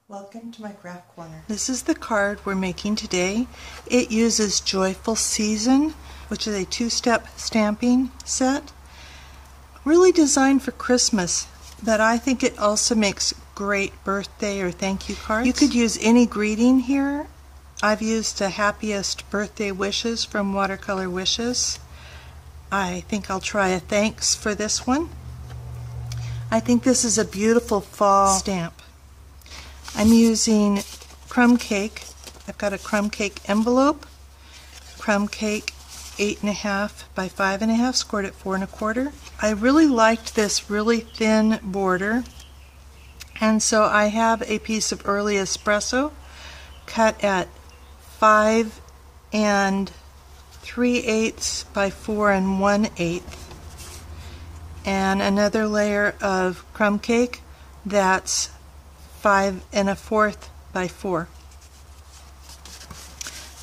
Welcome to my craft corner. This is the card we're making today. It uses Joyful Season, which is a two-step stamping set. Really designed for Christmas, but I think it also makes great birthday or thank you cards. You could use any greeting here. I've used the happiest birthday wishes from Watercolor Wishes. I think I'll try a thanks for this one. I think this is a beautiful fall stamp. I'm using crumb cake. I've got a crumb cake envelope. Crumb cake 8.5 by 5.5, scored at 4 1/4. I really liked this really thin border, and so I have a piece of early espresso cut at 5 3/8 by 4 1/8, and another layer of crumb cake that's 5 1/4 by 4.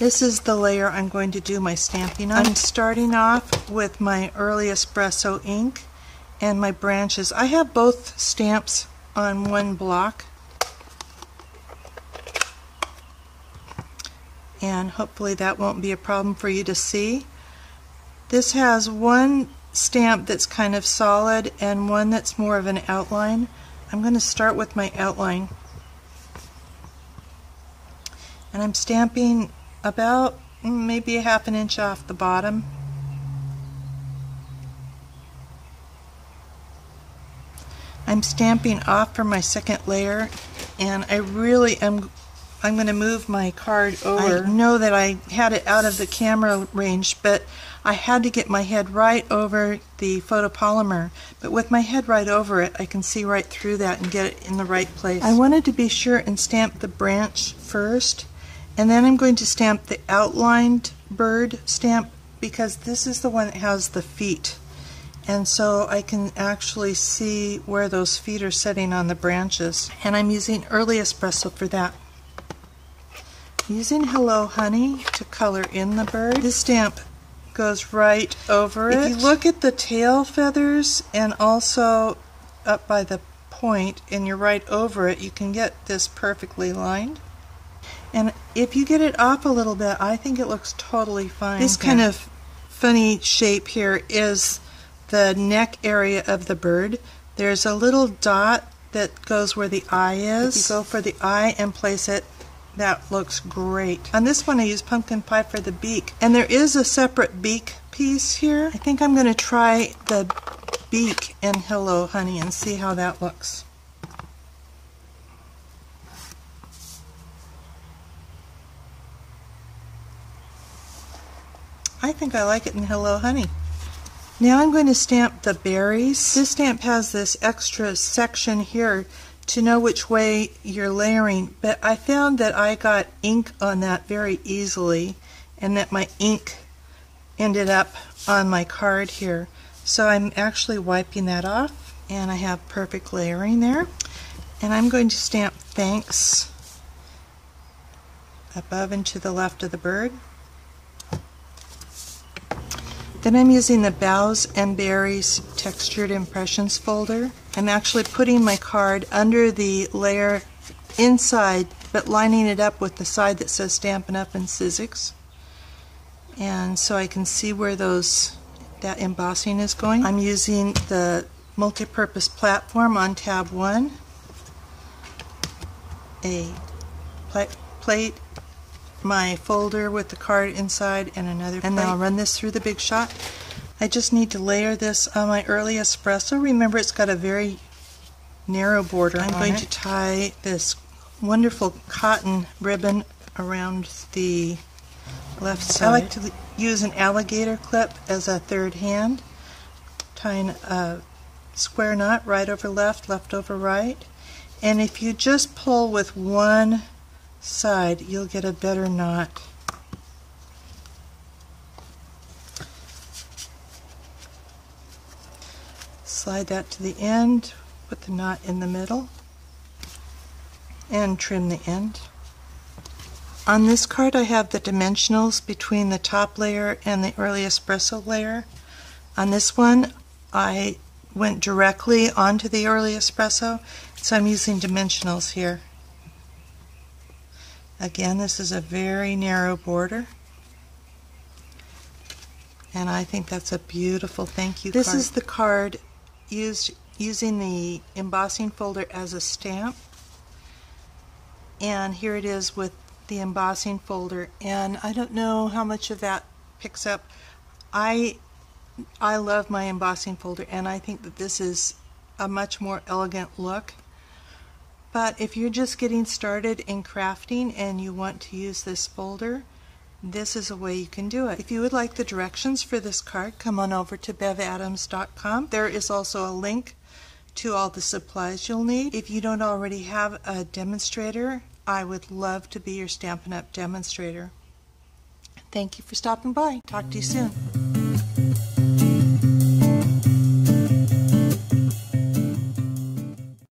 This is the layer I'm going to do my stamping on. I'm starting off with my early espresso ink and my branches. I have both stamps on one block, and hopefully that won't be a problem for you to see. This has one stamp that's kind of solid and one that's more of an outline. I'm going to start with my outline, and I'm stamping about maybe a 1/2 inch off the bottom. I'm stamping off for my second layer, and I'm going to move my card over. I know that I had it out of the camera range, but I had to get my head right over the photopolymer. But with my head right over it, I can see right through that and get it in the right place. I wanted to be sure and stamp the branch first, and then I'm going to stamp the outlined bird stamp, because this is the one that has the feet. And so I can actually see where those feet are sitting on the branches. And I'm using early espresso for that. I'm using Hello Honey to color in the bird. This stamp goes right over it. If you look at the tail feathers and also up by the point and you're right over it, you can get this perfectly lined. And if you get it off a little bit, I think it looks totally fine. This kind of funny shape here is the neck area of the bird. There's a little dot that goes where the eye is. If you go for the eye and place it, that looks great. On this one I use pumpkin pie for the beak, and there is a separate beak piece here. I think I'm going to try the beak in Hello Honey and see how that looks. I think I like it in Hello Honey. Now I'm going to stamp the berries. This stamp has this extra section here to know which way you're layering, but I found that I got ink on that very easily, and that my ink ended up on my card here. So I'm actually wiping that off, and I have perfect layering there. And I'm going to stamp thanks above and to the left of the bird. Then I'm using the Boughs and Berries Textured Impressions folder. I'm actually putting my card under the layer inside, but lining it up with the side that says Stampin' Up! And Sizzix. And so I can see where that embossing is going. I'm using the multi-purpose platform on tab 1, a plate, my folder with the card inside, and another plate. And then I'll run this through the Big Shot. I just need to layer this on my early espresso. Remember, it's got a very narrow border. I'm going to tie this wonderful cotton ribbon around the left side. I like to use an alligator clip as a third hand, tying a square knot right over left, left over right. And if you just pull with one side, you'll get a better knot. Slide that to the end, put the knot in the middle, and trim the end. On this card I have the dimensionals between the top layer and the early espresso layer. On this one I went directly onto the early espresso, so I'm using dimensionals here. Again, this is a very narrow border. And I think that's a beautiful thank you card. This is the card using the embossing folder as a stamp. And here it is with the embossing folder. And I don't know how much of that picks up. I love my embossing folder, and I think that this is a much more elegant look. But if you're just getting started in crafting and you want to use this folder, this is a way you can do it. If you would like the directions for this card, come on over to bevadams.com. There is also a link to all the supplies you'll need. If you don't already have a demonstrator, I would love to be your Stampin' Up! Demonstrator. Thank you for stopping by. Talk to you soon.